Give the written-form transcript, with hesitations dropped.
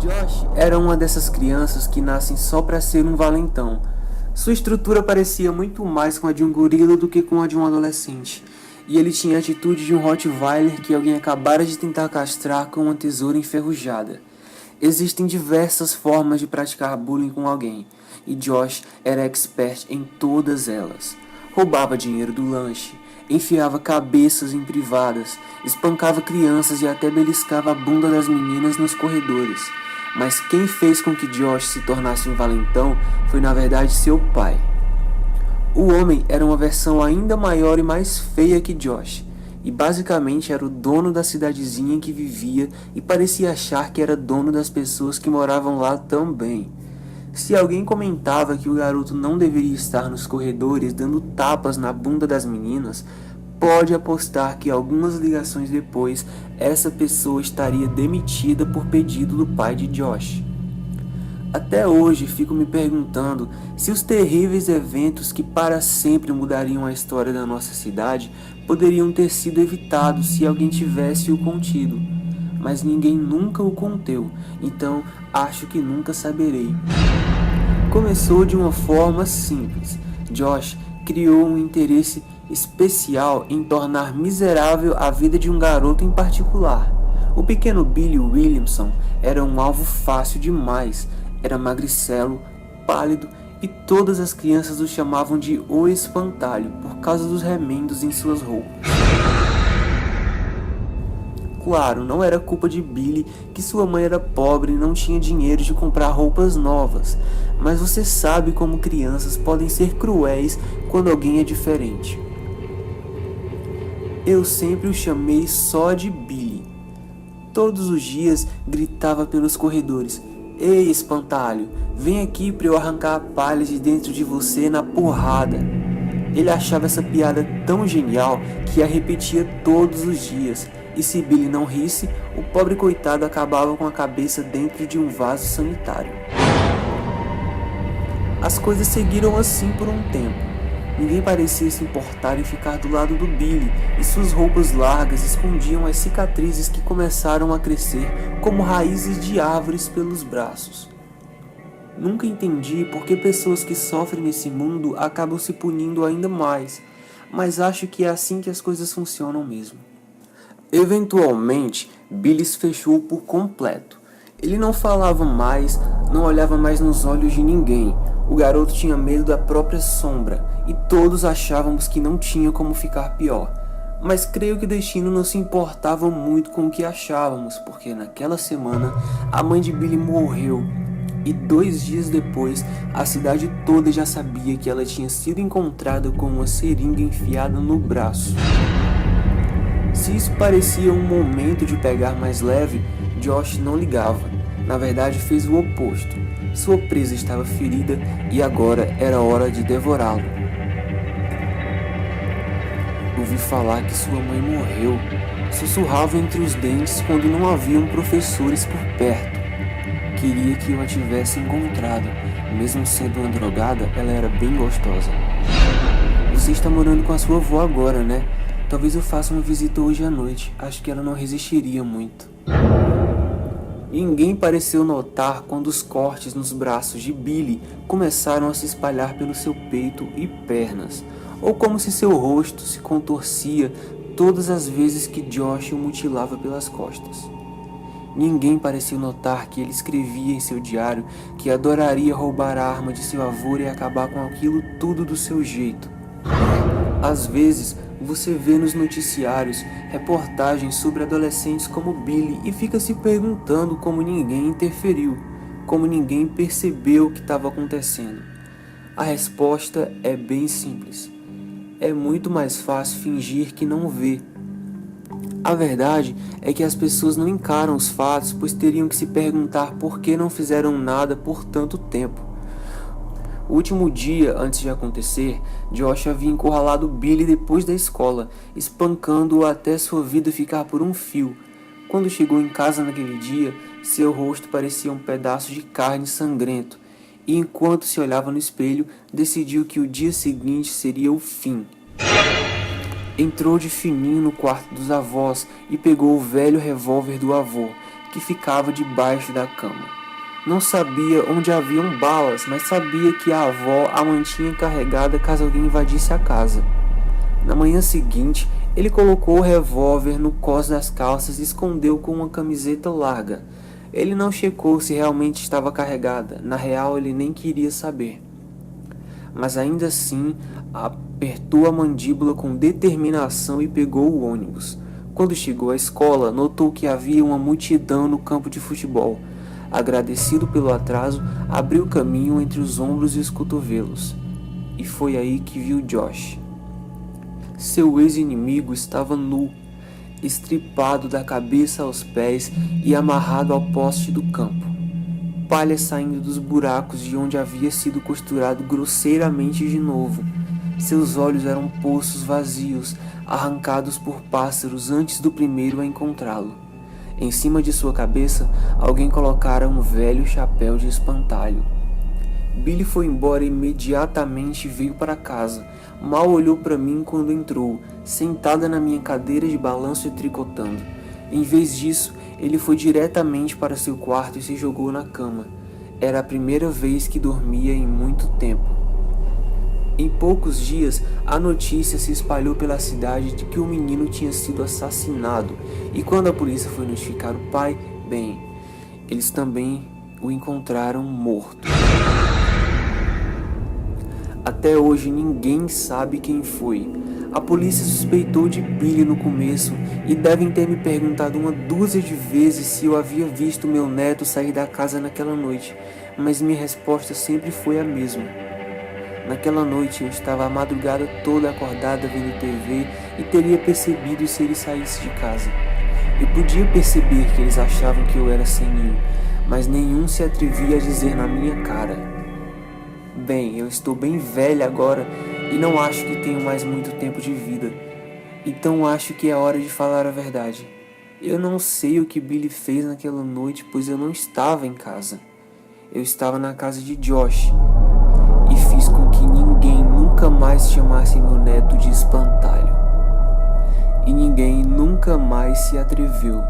Josh era uma dessas crianças que nascem só para ser um valentão. Sua estrutura parecia muito mais com a de um gorila do que com a de um adolescente. E ele tinha a atitude de um Rottweiler que alguém acabara de tentar castrar com uma tesoura enferrujada. Existem diversas formas de praticar bullying com alguém, e Josh era expert em todas elas. Roubava dinheiro do lanche, enfiava cabeças em privadas, espancava crianças e até beliscava a bunda das meninas nos corredores. Mas quem fez com que Josh se tornasse um valentão foi na verdade seu pai. O homem era uma versão ainda maior e mais feia que Josh, e basicamente era o dono da cidadezinha em que vivia e parecia achar que era dono das pessoas que moravam lá também. Se alguém comentava que o garoto não deveria estar nos corredores dando tapas na bunda das meninas, pode apostar que algumas ligações depois essa pessoa estaria demitida por pedido do pai de Josh. Até hoje fico me perguntando se os terríveis eventos que para sempre mudariam a história da nossa cidade poderiam ter sido evitados se alguém tivesse o contido. Mas ninguém nunca o conteu, então acho que nunca saberei. Começou de uma forma simples. Josh criou um interesse especial em tornar miserável a vida de um garoto em particular. O pequeno Billy Williamson era um alvo fácil demais. Era magricelo, pálido e todas as crianças o chamavam de O Espantalho por causa dos remendos em suas roupas. Claro, não era culpa de Billy que sua mãe era pobre e não tinha dinheiro de comprar roupas novas, mas você sabe como crianças podem ser cruéis quando alguém é diferente. Eu sempre o chamei só de Billy. Todos os dias gritava pelos corredores: "Ei, espantalho, vem aqui para eu arrancar a palha de dentro de você na porrada." Ele achava essa piada tão genial que a repetia todos os dias, e se Billy não risse, o pobre coitado acabava com a cabeça dentro de um vaso sanitário. As coisas seguiram assim por um tempo. Ninguém parecia se importar em ficar do lado do Billy, e suas roupas largas escondiam as cicatrizes que começaram a crescer como raízes de árvores pelos braços. Nunca entendi por que pessoas que sofrem nesse mundo acabam se punindo ainda mais, mas acho que é assim que as coisas funcionam mesmo. Eventualmente, Billy se fechou por completo. Ele não falava mais, não olhava mais nos olhos de ninguém. O garoto tinha medo da própria sombra, e todos achávamos que não tinha como ficar pior. Mas creio que o destino não se importava muito com o que achávamos, porque naquela semana a mãe de Billy morreu, e 2 dias depois a cidade toda já sabia que ela tinha sido encontrada com uma seringa enfiada no braço. Se isso parecia um momento de pegar mais leve, Josh não ligava. Na verdade, fez o oposto. Sua presa estava ferida e agora era hora de devorá-lo. Ouvi falar que sua mãe morreu. Sussurrava entre os dentes quando não haviam professores por perto. Queria que eu a tivesse encontrado. Mesmo sendo uma drogada, ela era bem gostosa. Você está morando com a sua avó agora, né? Talvez eu faça uma visita hoje à noite. Acho que ela não resistiria muito. Ninguém pareceu notar quando os cortes nos braços de Billy começaram a se espalhar pelo seu peito e pernas, ou como se seu rosto se contorcia todas as vezes que Josh o mutilava pelas costas. Ninguém pareceu notar que ele escrevia em seu diário que adoraria roubar a arma de seu avô e acabar com aquilo tudo do seu jeito. Às vezes, você vê nos noticiários reportagens sobre adolescentes como Billy e fica se perguntando como ninguém interferiu, como ninguém percebeu o que estava acontecendo. A resposta é bem simples. É muito mais fácil fingir que não vê. A verdade é que as pessoas não encaram os fatos, pois teriam que se perguntar por que não fizeram nada por tanto tempo. O último dia antes de acontecer, Josh havia encurralado Billy depois da escola, espancando-o até sua vida ficar por um fio. Quando chegou em casa naquele dia, seu rosto parecia um pedaço de carne sangrento, e enquanto se olhava no espelho, decidiu que o dia seguinte seria o fim. Entrou de fininho no quarto dos avós e pegou o velho revólver do avô, que ficava debaixo da cama. Não sabia onde haviam balas, mas sabia que a avó a mantinha carregada caso alguém invadisse a casa. Na manhã seguinte, ele colocou o revólver no cós das calças e escondeu com uma camiseta larga. Ele não checou se realmente estava carregada, na real ele nem queria saber. Mas ainda assim, apertou a mandíbula com determinação e pegou o ônibus. Quando chegou à escola, notou que havia uma multidão no campo de futebol. Agradecido pelo atraso, abriu caminho entre os ombros e os cotovelos. E foi aí que viu Josh. Seu ex-inimigo estava nu, estripado da cabeça aos pés e amarrado ao poste do campo. Palha saindo dos buracos de onde havia sido costurado grosseiramente de novo. Seus olhos eram poços vazios, arrancados por pássaros antes do primeiro a encontrá-lo. Em cima de sua cabeça, alguém colocara um velho chapéu de espantalho. Billy foi embora imediatamente e veio para casa. Mal olhou para mim quando entrou, sentada na minha cadeira de balanço e tricotando. Em vez disso, ele foi diretamente para seu quarto e se jogou na cama. Era a primeira vez que dormia em muito tempo. Em poucos dias, a notícia se espalhou pela cidade de que o menino tinha sido assassinado. E quando a polícia foi notificar o pai, bem, eles também o encontraram morto. Até hoje ninguém sabe quem foi. A polícia suspeitou de Billy no começo e devem ter me perguntado uma dúzia de vezes se eu havia visto meu neto sair da casa naquela noite, mas minha resposta sempre foi a mesma. Naquela noite eu estava a madrugada toda acordada vendo TV e teria percebido se ele saísse de casa. Eu podia perceber que eles achavam que eu era senil, mas nenhum se atrevia a dizer na minha cara. Bem, eu estou bem velha agora e não acho que tenho mais muito tempo de vida. Então acho que é hora de falar a verdade. Eu não sei o que Billy fez naquela noite, pois eu não estava em casa. Eu estava na casa de Josh e fiz com que ninguém nunca mais chamasse meu neto de espantalho. E ninguém nunca mais se atreveu.